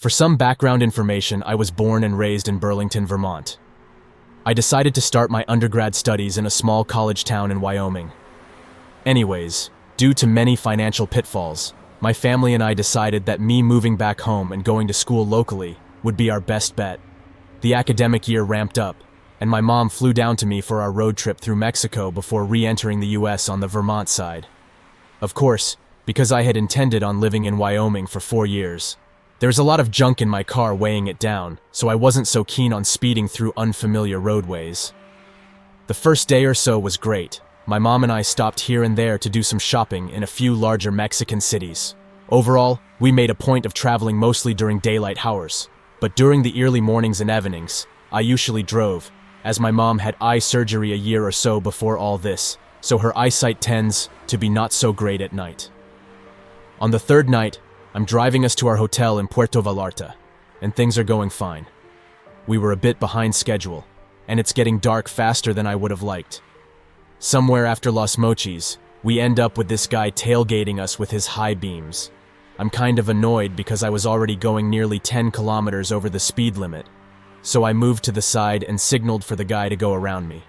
For some background information, I was born and raised in Burlington, Vermont. I decided to start my undergrad studies in a small college town in Wyoming. Anyways, due to many financial pitfalls, my family and I decided that me moving back home and going to school locally would be our best bet. The academic year ramped up, and my mom flew down to me for our road trip through Mexico before re-entering the US on the Vermont side. Of course, because I had intended on living in Wyoming for 4 years, there was a lot of junk in my car weighing it down, so I wasn't so keen on speeding through unfamiliar roadways. The first day or so was great. My mom and I stopped here and there to do some shopping in a few larger Mexican cities. Overall, we made a point of traveling mostly during daylight hours, but during the early mornings and evenings, I usually drove, as my mom had eye surgery a year or so before all this, so her eyesight tends to be not so great at night. On the third night, I'm driving us to our hotel in Puerto Vallarta, and things are going fine. We were a bit behind schedule, and it's getting dark faster than I would have liked. Somewhere after Los Mochis, we end up with this guy tailgating us with his high beams. I'm kind of annoyed because I was already going nearly 10 kilometers over the speed limit, so I moved to the side and signaled for the guy to go around me.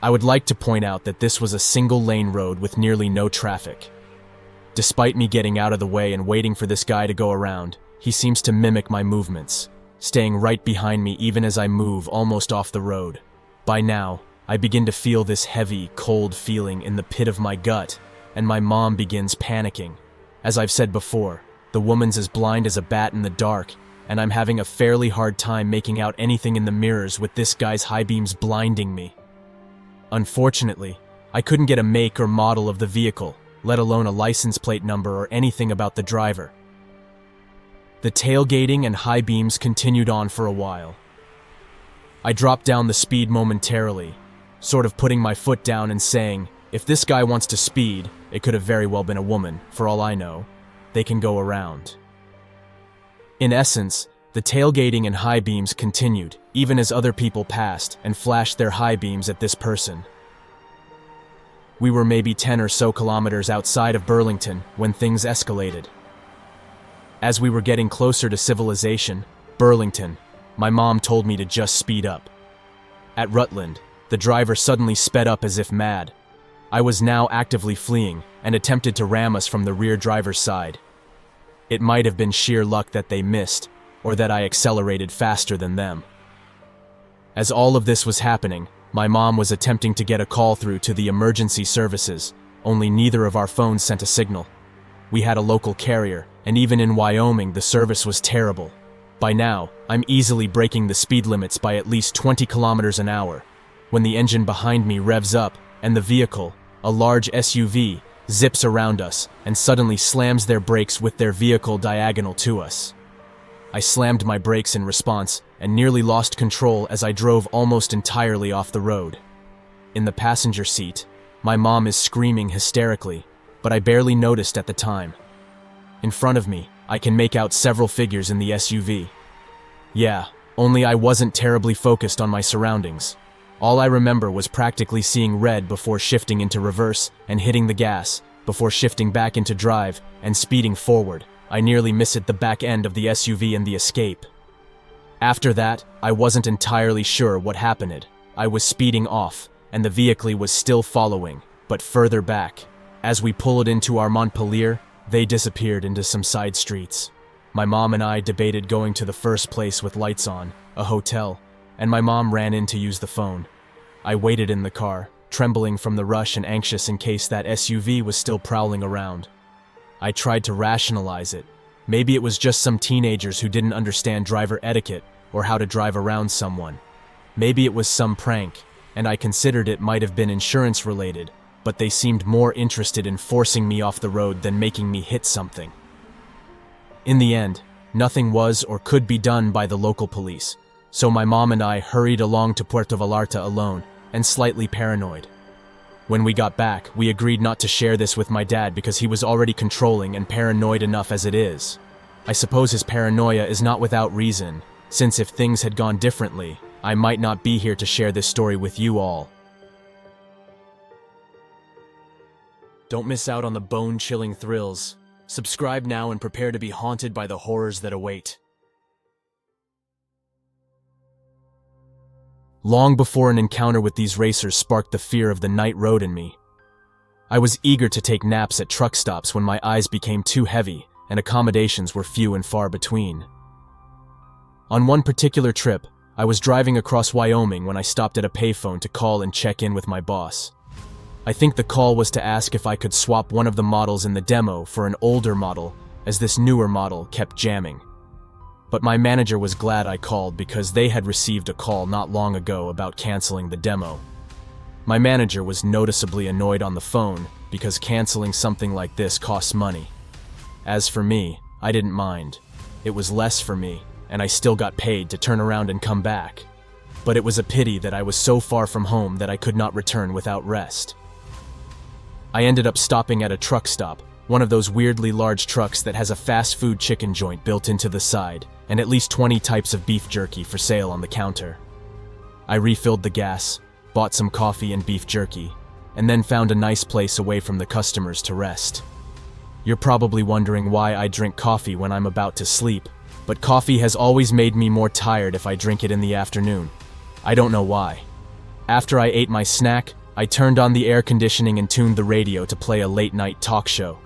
I would like to point out that this was a single-lane road with nearly no traffic. Despite me getting out of the way and waiting for this guy to go around, he seems to mimic my movements, staying right behind me even as I move almost off the road. By now, I begin to feel this heavy, cold feeling in the pit of my gut, and my mom begins panicking. As I've said before, the woman's as blind as a bat in the dark, and I'm having a fairly hard time making out anything in the mirrors with this guy's high beams blinding me. Unfortunately, I couldn't get a make or model of the vehicle, let alone a license plate number or anything about the driver. The tailgating and high beams continued on for a while. I dropped down the speed momentarily, sort of putting my foot down and saying, if this guy wants to speed, it could have very well been a woman, for all I know. They can go around. In essence, the tailgating and high beams continued, even as other people passed and flashed their high beams at this person. We were maybe 10 or so kilometers outside of Burlington when things escalated. As we were getting closer to civilization, Burlington, my mom told me to just speed up. At Rutland, the driver suddenly sped up as if mad. I was now actively fleeing and attempted to ram us from the rear driver's side. It might have been sheer luck that they missed, or that I accelerated faster than them. As all of this was happening, my mom was attempting to get a call through to the emergency services, only neither of our phones sent a signal. We had a local carrier, and even in Wyoming the service was terrible. By now, I'm easily breaking the speed limits by at least 20 kilometers an hour, when the engine behind me revs up and the vehicle, a large SUV, zips around us and suddenly slams their brakes with their vehicle diagonal to us. I slammed my brakes in response and nearly lost control as I drove almost entirely off the road. In the passenger seat, my mom is screaming hysterically, but I barely noticed at the time. In front of me, I can make out several figures in the SUV. Yeah, only I wasn't terribly focused on my surroundings. All I remember was practically seeing red before shifting into reverse and hitting the gas, before shifting back into drive and speeding forward. I nearly missed the back end of the SUV and the escape. After that, I wasn't entirely sure what happened. I was speeding off, and the vehicle was still following, but further back. As we pulled into our Montpelier, they disappeared into some side streets. My mom and I debated going to the first place with lights on, a hotel, and my mom ran in to use the phone. I waited in the car, trembling from the rush and anxious in case that SUV was still prowling around. I tried to rationalize it. Maybe it was just some teenagers who didn't understand driver etiquette or how to drive around someone. Maybe it was some prank, and I considered it might have been insurance related, but they seemed more interested in forcing me off the road than making me hit something. In the end, nothing was or could be done by the local police, so my mom and I hurried along to Puerto Vallarta alone and slightly paranoid. When we got back, we agreed not to share this with my dad because he was already controlling and paranoid enough as it is. I suppose his paranoia is not without reason, since if things had gone differently, I might not be here to share this story with you all. Don't miss out on the bone-chilling thrills. Subscribe now and prepare to be haunted by the horrors that await. long before an encounter with these racers sparked the fear of the night road in me. I was eager to take naps at truck stops when my eyes became too heavy and accommodations were few and far between. On one particular trip, I was driving across Wyoming when I stopped at a payphone to call and check in with my boss. I think the call was to ask if I could swap one of the models in the demo for an older model, as this newer model kept jamming. But my manager was glad I called because they had received a call not long ago about canceling the demo. My manager was noticeably annoyed on the phone because canceling something like this costs money. As for me, I didn't mind. It was less for me, and I still got paid to turn around and come back. But it was a pity that I was so far from home that I could not return without rest. I ended up stopping at a truck stop, one of those weirdly large trucks that has a fast food chicken joint built into the side, and at least 20 types of beef jerky for sale on the counter. I refilled the gas, bought some coffee and beef jerky, and then found a nice place away from the customers to rest. You're probably wondering why I drink coffee when I'm about to sleep, but coffee has always made me more tired if I drink it in the afternoon. I don't know why. After I ate my snack, I turned on the air conditioning and tuned the radio to play a late-night talk show.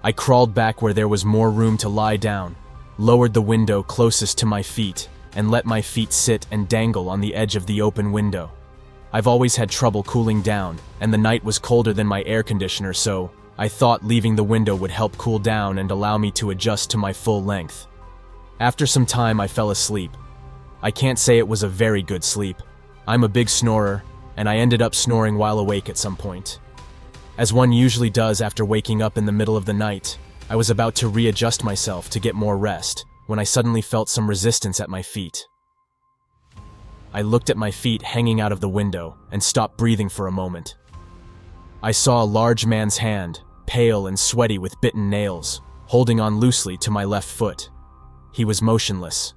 I crawled back where there was more room to lie down, lowered the window closest to my feet, and let my feet sit and dangle on the edge of the open window. I've always had trouble cooling down, and the night was colder than my air conditioner, so I thought leaving the window would help cool down and allow me to adjust to my full length. After some time, I fell asleep. I can't say it was a very good sleep. I'm a big snorer, and I ended up snoring while awake at some point. As one usually does after waking up in the middle of the night, I was about to readjust myself to get more rest when I suddenly felt some resistance at my feet. I looked at my feet hanging out of the window and stopped breathing for a moment. I saw a large man's hand, pale and sweaty with bitten nails, holding on loosely to my left foot. He was motionless.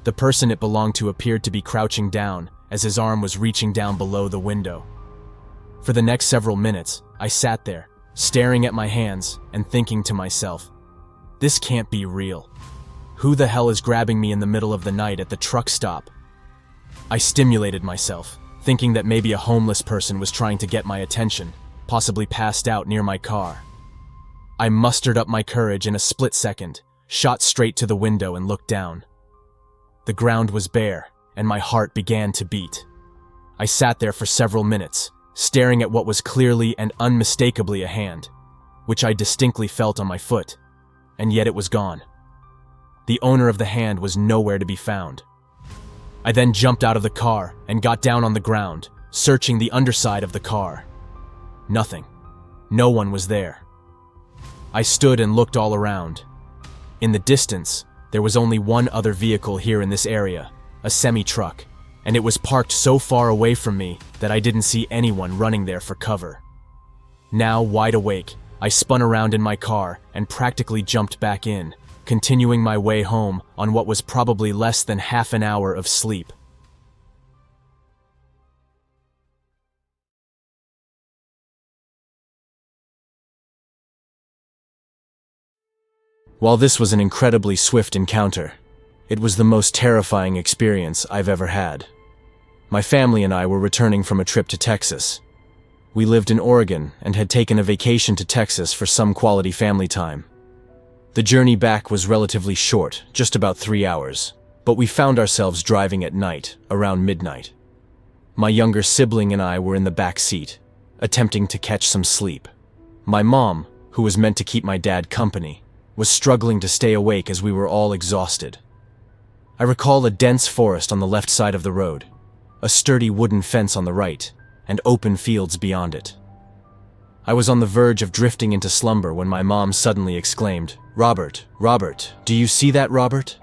The person it belonged to appeared to be crouching down as his arm was reaching down below the window. For the next several minutes, I sat there, staring at my hands and thinking to myself, this can't be real. Who the hell is grabbing me in the middle of the night at the truck stop? I stimulated myself, thinking that maybe a homeless person was trying to get my attention, possibly passed out near my car. I mustered up my courage in a split second, shot straight to the window and looked down. The ground was bare, and my heart began to beat. I sat there for several minutes, staring at what was clearly and unmistakably a hand, which I distinctly felt on my foot, and yet it was gone. The owner of the hand was nowhere to be found. I then jumped out of the car and got down on the ground, searching the underside of the car. Nothing. No one was there. I stood and looked all around. In the distance, there was only one other vehicle here in this area, a semi-truck, and it was parked so far away from me that I didn't see anyone running there for cover. Now, wide awake, I spun around in my car and practically jumped back in, continuing my way home on what was probably less than half an hour of sleep. While this was an incredibly swift encounter, it was the most terrifying experience I've ever had. My family and I were returning from a trip to Texas. We lived in Oregon and had taken a vacation to Texas for some quality family time. The journey back was relatively short, just about 3 hours, but we found ourselves driving at night, around midnight. My younger sibling and I were in the back seat, attempting to catch some sleep. My mom, who was meant to keep my dad company, was struggling to stay awake as we were all exhausted. I recall a dense forest on the left side of the road, a sturdy wooden fence on the right, and open fields beyond it. I was on the verge of drifting into slumber when my mom suddenly exclaimed, "Robert, Robert, do you see that, Robert?"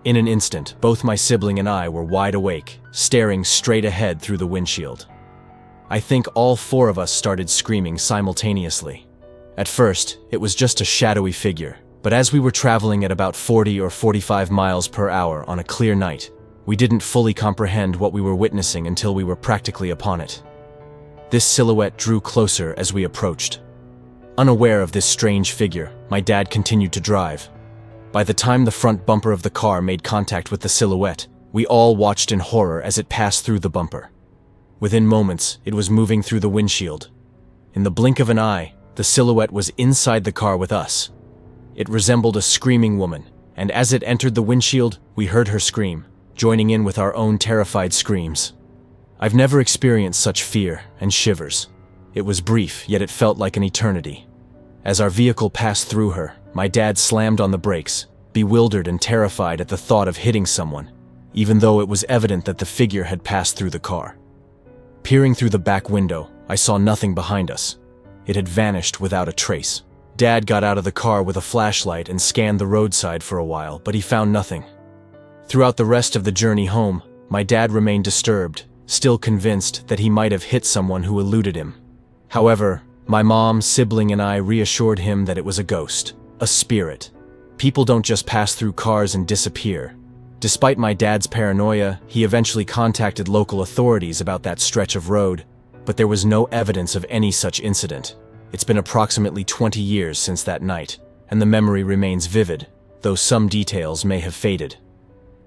In an instant, both my sibling and I were wide awake, staring straight ahead through the windshield. I think all 4 of us started screaming simultaneously. At first, it was just a shadowy figure, but as we were traveling at about 40 or 45 miles per hour on a clear night, we didn't fully comprehend what we were witnessing until we were practically upon it. This silhouette drew closer as we approached. Unaware of this strange figure, my dad continued to drive. By the time the front bumper of the car made contact with the silhouette, We all watched in horror as it passed through the bumper. Within moments, it was moving through the windshield. In the blink of an eye, the silhouette was inside the car with us. It resembled a screaming woman, and as it entered the windshield, we heard her scream, joining in with our own terrified screams. I've never experienced such fear and shivers. It was brief, yet it felt like an eternity. As our vehicle passed through her, my dad slammed on the brakes, bewildered and terrified at the thought of hitting someone, even though it was evident that the figure had passed through the car. Peering through the back window, I saw nothing behind us. It had vanished without a trace. Dad got out of the car with a flashlight and scanned the roadside for a while, but he found nothing. Throughout the rest of the journey home, my dad remained disturbed, still convinced that he might have hit someone who eluded him. However, my mom, sibling, and I reassured him that it was a ghost, a spirit. People don't just pass through cars and disappear. Despite my dad's paranoia, he eventually contacted local authorities about that stretch of road, but there was no evidence of any such incident. It's been approximately 20 years since that night, and the memory remains vivid, though some details may have faded.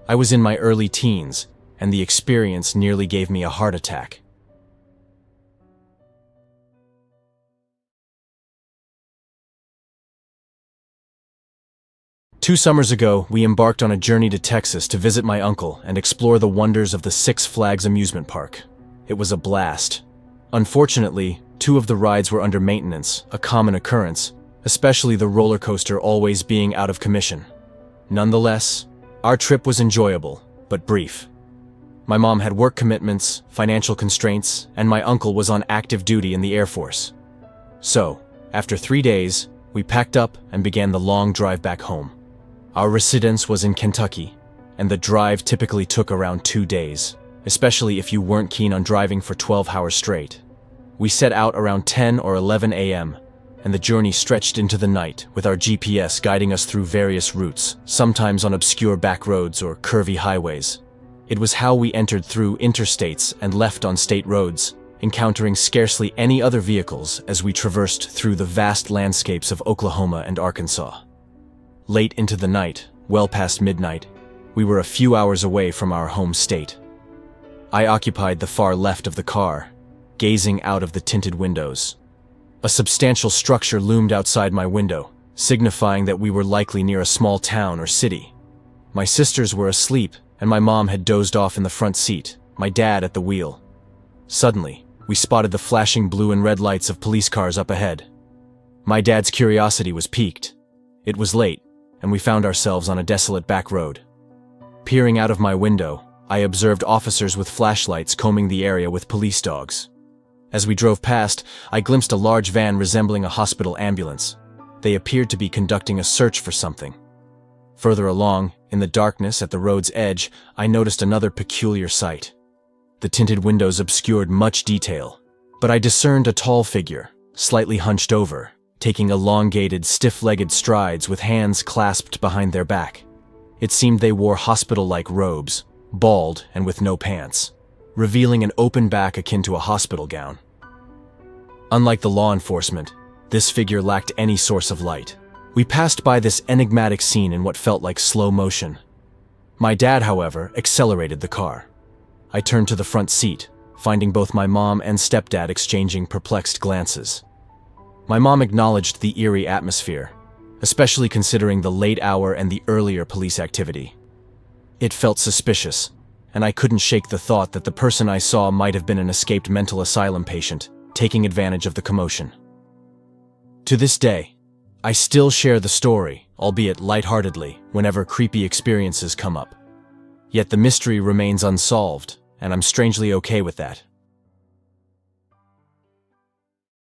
I was in my early teens, and the experience nearly gave me a heart attack. Two summers ago, we embarked on a journey to Texas to visit my uncle and explore the wonders of the Six Flags amusement park. It was a blast. Unfortunately, two of the rides were under maintenance, a common occurrence, especially the roller coaster always being out of commission. Nonetheless, our trip was enjoyable, but brief. My mom had work commitments, financial constraints, and my uncle was on active duty in the Air Force. So, after 3 days, we packed up and began the long drive back home. Our residence was in Kentucky, and the drive typically took around 2 days, especially if you weren't keen on driving for 12 hours straight. We set out around 10 or 11 a.m., and the journey stretched into the night, with our GPS guiding us through various routes, sometimes on obscure back roads or curvy highways. It was how we entered through interstates and left on state roads, encountering scarcely any other vehicles as we traversed through the vast landscapes of Oklahoma and Arkansas. Late into the night, well past midnight, we were a few hours away from our home state. I occupied the far left of the car, gazing out of the tinted windows. A substantial structure loomed outside my window, signifying that we were likely near a small town or city. My sisters were asleep, and my mom had dozed off in the front seat, my dad at the wheel. Suddenly, we spotted the flashing blue and red lights of police cars up ahead. My dad's curiosity was piqued. It was late, and we found ourselves on a desolate back road. Peering out of my window, I observed officers with flashlights combing the area with police dogs. As we drove past, I glimpsed a large van resembling a hospital ambulance. They appeared to be conducting a search for something. Further along, in the darkness at the road's edge, I noticed another peculiar sight. The tinted windows obscured much detail, but I discerned a tall figure, slightly hunched over, taking elongated, stiff-legged strides with hands clasped behind their back. It seemed they wore hospital-like robes, bald and with no pants, revealing an open back akin to a hospital gown. Unlike the law enforcement, this figure lacked any source of light. We passed by this enigmatic scene in what felt like slow motion. My dad, however, accelerated the car. I turned to the front seat, finding both my mom and stepdad exchanging perplexed glances. My mom acknowledged the eerie atmosphere, especially considering the late hour and the earlier police activity. It felt suspicious, and I couldn't shake the thought that the person I saw might have been an escaped mental asylum patient, taking advantage of the commotion. To this day, I still share the story, albeit lightheartedly, whenever creepy experiences come up. Yet the mystery remains unsolved, and I'm strangely okay with that.